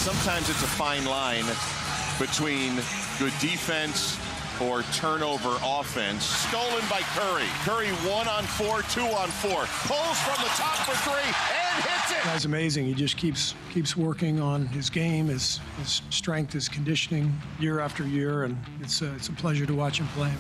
sometimes it's a fine line between good defense or turnover offense. Stolen by Curry. Curry 1 on 4, 2 on 4. Pulls from the top for 3 and hits it. That's amazing. He just keeps working on his game, his strength, his conditioning year after year, and it's a pleasure to watch him play.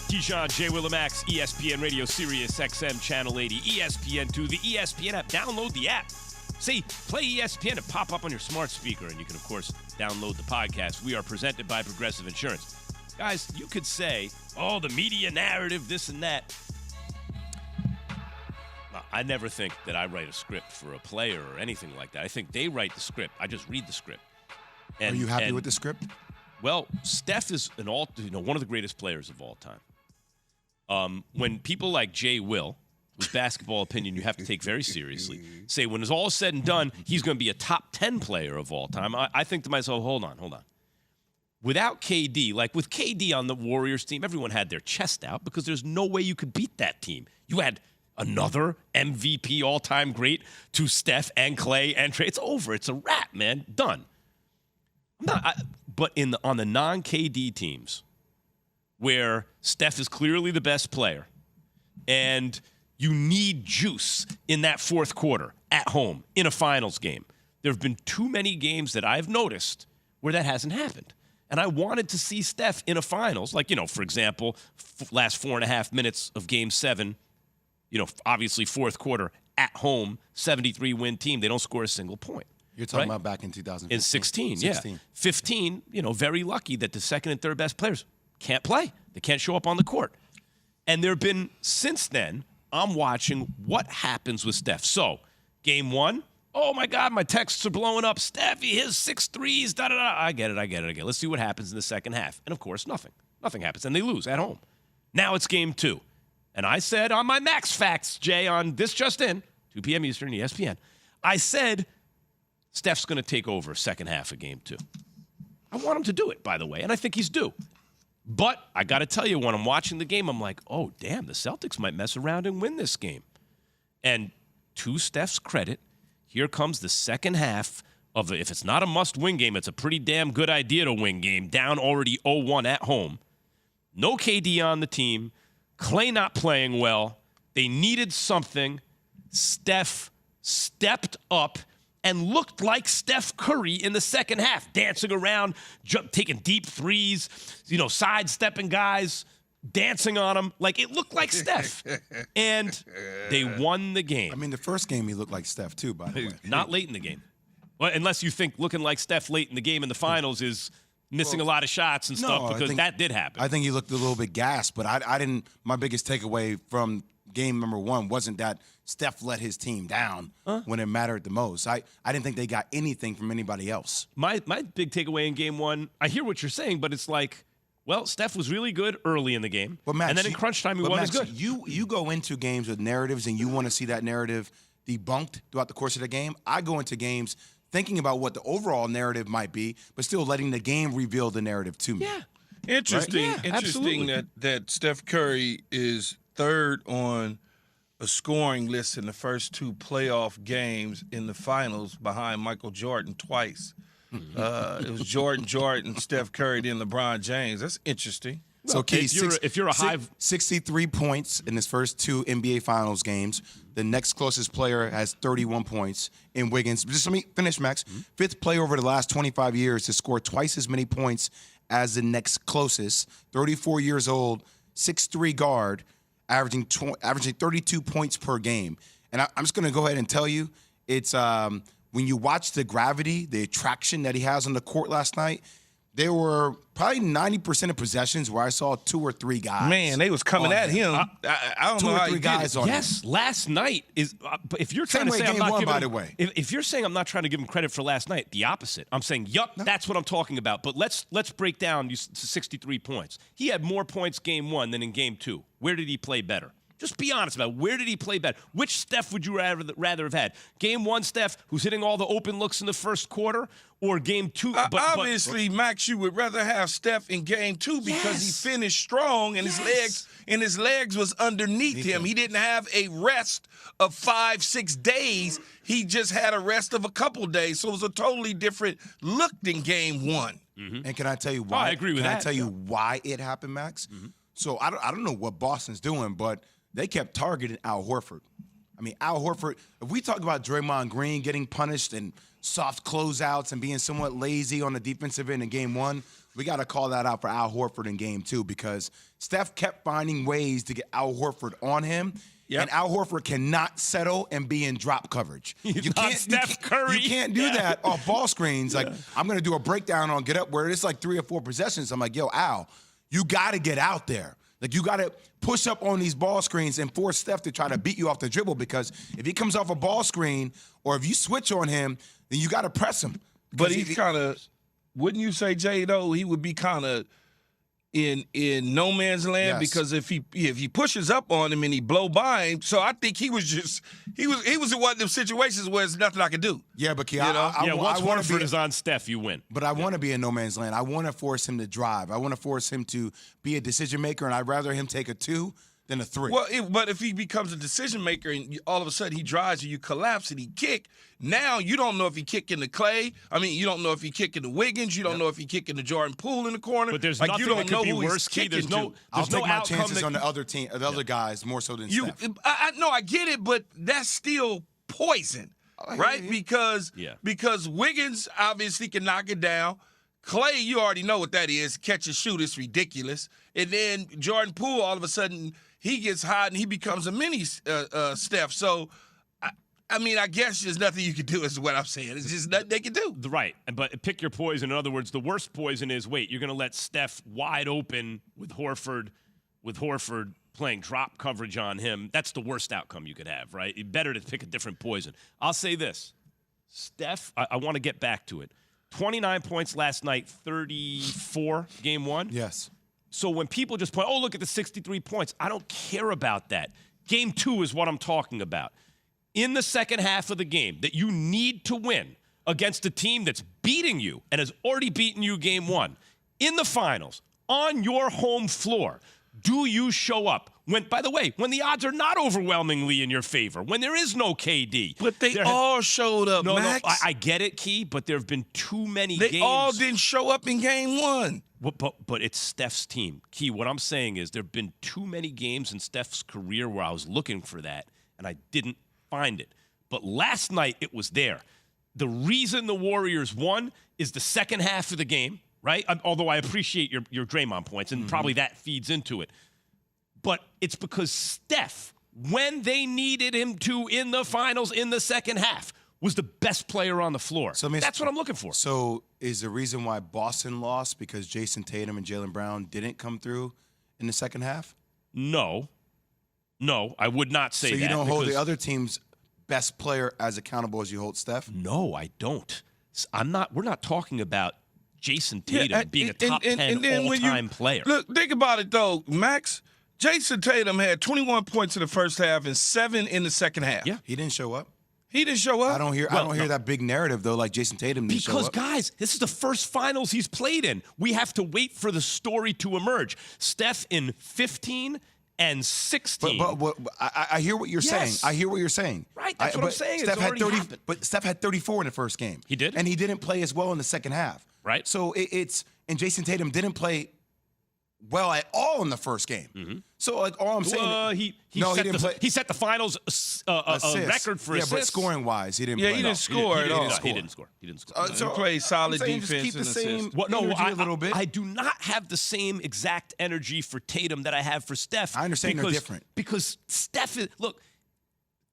Keyshawn, J. Willimax, ESPN Radio, Sirius XM, Channel 80, ESPN2, the ESPN app. Download the app. See, play ESPN and pop up on your smart speaker, and you can, of course, download the podcast. We are presented by Progressive Insurance. Guys, you could say, oh, the media narrative, this and that. I never think that I write a script for a player or anything like that. I think they write the script. I just read the script. Are you happy with the script? Well, Steph is one of the greatest players of all time. When people like Jay Will, whose basketball opinion you have to take very seriously, say when it's all said and done, he's going to be a top 10 player of all time, I think to myself, hold on. Without KD, like with KD on the Warriors team, everyone had their chest out because there's no way you could beat that team. You had another MVP all-time great to Steph and Clay and Trey. It's over. It's a wrap, man. Done. But on the non-KD teams, where Steph is clearly the best player, and you need juice in that fourth quarter at home in a finals game. There have been too many games that I've noticed where that hasn't happened. And I wanted to see Steph in a finals, like, for example, last 4.5 minutes of Game 7, obviously fourth quarter at home, 73-win team. They don't score a single point. You're talking about back in 2015. In 16, yeah. 15, very lucky that the second and third best players can't play. They can't show up on the court. And there have been, since then, I'm watching what happens with Steph. So, Game 1, oh, my God, my texts are blowing up. Steph, he hits 6 threes, da-da-da. I get it. Let's see what happens in the second half. And, of course, nothing. Nothing happens, and they lose at home. Now it's Game 2. And I said on my Max Facts, Jay, on This Just In, 2 p.m. Eastern, ESPN, I said Steph's going to take over second half of Game 2. I want him to do it, by the way, and I think he's due. But I got to tell you, when I'm watching the game, I'm like, oh, damn, the Celtics might mess around and win this game. And to Steph's credit, here comes the second half of if it's not a must-win game, it's a pretty damn good idea to win game, down already 0-1 at home. No KD on the team. Clay not playing well. They needed something. Steph stepped up and looked like Steph Curry in the second half, dancing around, taking deep threes, sidestepping guys, dancing on them. Like, it looked like Steph. And they won the game. I mean, the first game he looked like Steph, too, by the way. Not late in the game. Well, unless you think looking like Steph late in the game in the finals is missing a lot of shots and stuff, because that did happen. I think he looked a little bit gassed, but I didn't – my biggest takeaway from game number 1 wasn't that Steph let his team down when it mattered the most. I didn't think they got anything from anybody else. My big takeaway in game 1, I hear what you're saying, but it's like, well, Steph was really good early in the game, but Max, and then in crunch time he wasn't as good. You go into games with narratives and you want to see that narrative debunked throughout the course of the game. I go into games thinking about what the overall narrative might be, but still letting the game reveal the narrative to me. Yeah. Interesting. Right? Yeah, interesting that Steph Curry is third on a scoring list in the first 2 playoff games in the finals behind Michael Jordan twice. It was Jordan, Steph Curry, then LeBron James. That's interesting. So, if you're a high 63 points in his first 2 NBA Finals games. The next closest player has 31 points in Wiggins. Just let me finish, Max. 5th player over the last 25 years to score twice as many points as the next closest. 34 years old, 6'3" guard, averaging 32 points per game. And I'm just going to go ahead and tell you, it's when you watch the gravity, the attraction that he has on the court last night, there were probably 90% of possessions where I saw 2 or 3 guys. Man, they was coming at him. I don't know how 2 or 3 guys on him. Yes, last night is. But if you're trying to say I'm not giving, by the way, if you're saying I'm not trying to give him credit for last night, the opposite. I'm saying, that's what I'm talking about. But let's break down 63 points. He had more points game 1 than in game 2. Where did he play better? Just be honest about it. Where did he play better? Which Steph would you rather have had? Game 1 Steph, who's hitting all the open looks in the first quarter, or game 2? Obviously, Max, you would rather have Steph in game 2 because he finished strong and his legs was underneath him. He didn't have a rest of 5-6 days. He just had a rest of a couple days. So it was a totally different look than game 1. Mm-hmm. And can I tell you why? I agree with that. Can I tell you why it happened, Max? Mm-hmm. So I don't know what Boston's doing, but they kept targeting Al Horford. I mean, Al Horford, if we talk about Draymond Green getting punished and soft closeouts and being somewhat lazy on the defensive end in game 1, we got to call that out for Al Horford in game 2 because Steph kept finding ways to get Al Horford on him. Yep. And Al Horford cannot settle and be in drop coverage. You can't Steph Curry. You can't do that off ball screens. Like, I'm going to do a breakdown on Get Up where it's like 3 or 4 possessions. I'm like, yo, Al, you got to get out there. Like, you got to push up on these ball screens and force Steph to try to beat you off the dribble because if he comes off a ball screen or if you switch on him, then you got to press him. But he's kind of, wouldn't you say, Jay, though, he would be kind of in no man's land because if he pushes up on him and he blow by him, so I think he was in one of them situations where there's nothing I can do. Yeah, but once Horford is on Steph, you win. But I want to be in no man's land. I want to force him to drive. I want to force him to be a decision maker, and I'd rather him take a 2 than a 3. Well, but if he becomes a decision maker and all of a sudden he drives and you collapse and he kick, now you don't know if he kicking the Clay. I mean, you don't know if he kicking the Wiggins. You don't know if he kicking the Jordan Poole in the corner. But there's like, nothing you don't that could know be who worse. He's There's no. I'll take my outcome chances on the other team, the other guys more so than Steph. I get it, but that's still poison, right? Because Wiggins obviously can knock it down. Clay, you already know what that is. Catch and shoot is ridiculous. And then Jordan Poole, all of a sudden, he gets hot and he becomes a mini Steph. So, I mean, I guess there's nothing you can do is what I'm saying. It's just nothing they can do. Right. But pick your poison. In other words, the worst poison is, you're going to let Steph wide open with Horford playing drop coverage on him. That's the worst outcome you could have, right? Better to pick a different poison. I'll say this. Steph, I want to get back to it. 29 points last night, 34 game 1. Yes. So when people just point, look at the 63 points, I don't care about that. Game 2 is what I'm talking about. In the second half of the game that you need to win against a team that's beating you and has already beaten you game 1, in the finals, on your home floor, do you show up? By the way, when the odds are not overwhelmingly in your favor, when there is no KD. But they all showed up, Max. No, I get it, Key, but there have been too many games. They all didn't show up in game 1. But it's Steph's team. Key, what I'm saying is there have been too many games in Steph's career where I was looking for that, and I didn't find it. But last night, it was there. The reason the Warriors won is the second half of the game, right? Although I appreciate your Draymond points, and probably that feeds into it. But it's because Steph, when they needed him to in the finals in the second half, was the best player on the floor. So that's what I'm looking for. So is the reason why Boston lost because Jason Tatum and Jaylen Brown didn't come through in the second half? No, I would not say that. So you don't hold the other team's best player as accountable as you hold Steph? No, I don't. We're not talking about Jason Tatum being a top 10 all-time player. Look, think about it, though, Max. Jason Tatum had 21 points in the first half and 7 in the second half. Yeah. He didn't show up. He didn't show up. I don't hear that big narrative, though, like Jason Tatum didn't show up. Because, guys, this is the first finals he's played in. We have to wait for the story to emerge. Steph in 15 and 16. But I hear what you're saying. I hear what you're saying. Right, that's what I'm saying. Steph had 30, happened. But Steph had 34 in the first game. He did? And he didn't play as well in the second half. Right. So and Jason Tatum didn't play well at all in the first game. Mm-hmm. So, like, all I'm saying... he didn't play. He set the finals record for assists. Yeah, but scoring-wise, he didn't play. He didn't score at all. He didn't score. So he played solid defense and assists. A little bit. I do not have the same exact energy for Tatum that I have for Steph. I understand they're different. Because Steph is... Look,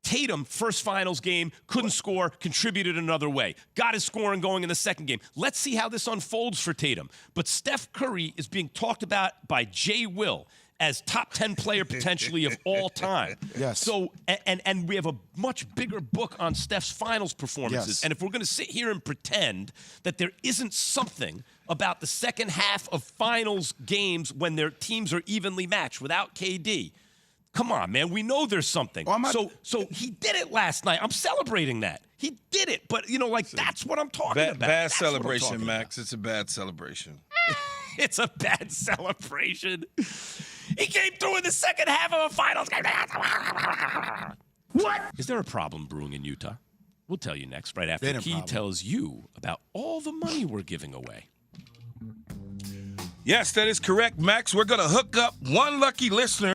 Tatum, first finals game, couldn't score, contributed another way. Got his scoring going in the second game. Let's see how this unfolds for Tatum. But Steph Curry is being talked about by Jay Will as top 10 player potentially of all time. Yes. So, and we have a much bigger book on Steph's finals performances. Yes. And if we're going to sit here and pretend that there isn't something about the second half of finals games when their teams are evenly matched without KD, Come on, man. We know there's something. So he did it last night. I'm celebrating that. He did it. But, that's what I'm talking about. Bad That's what I'm celebration, talking Max. It's a bad celebration. It's a bad celebration. He came through in the second half of a finals game. What? Is there a problem brewing in Utah? We'll tell you next, right after he tells you about all the money we're giving away. Yes, that is correct, Max. We're going to hook up one lucky listener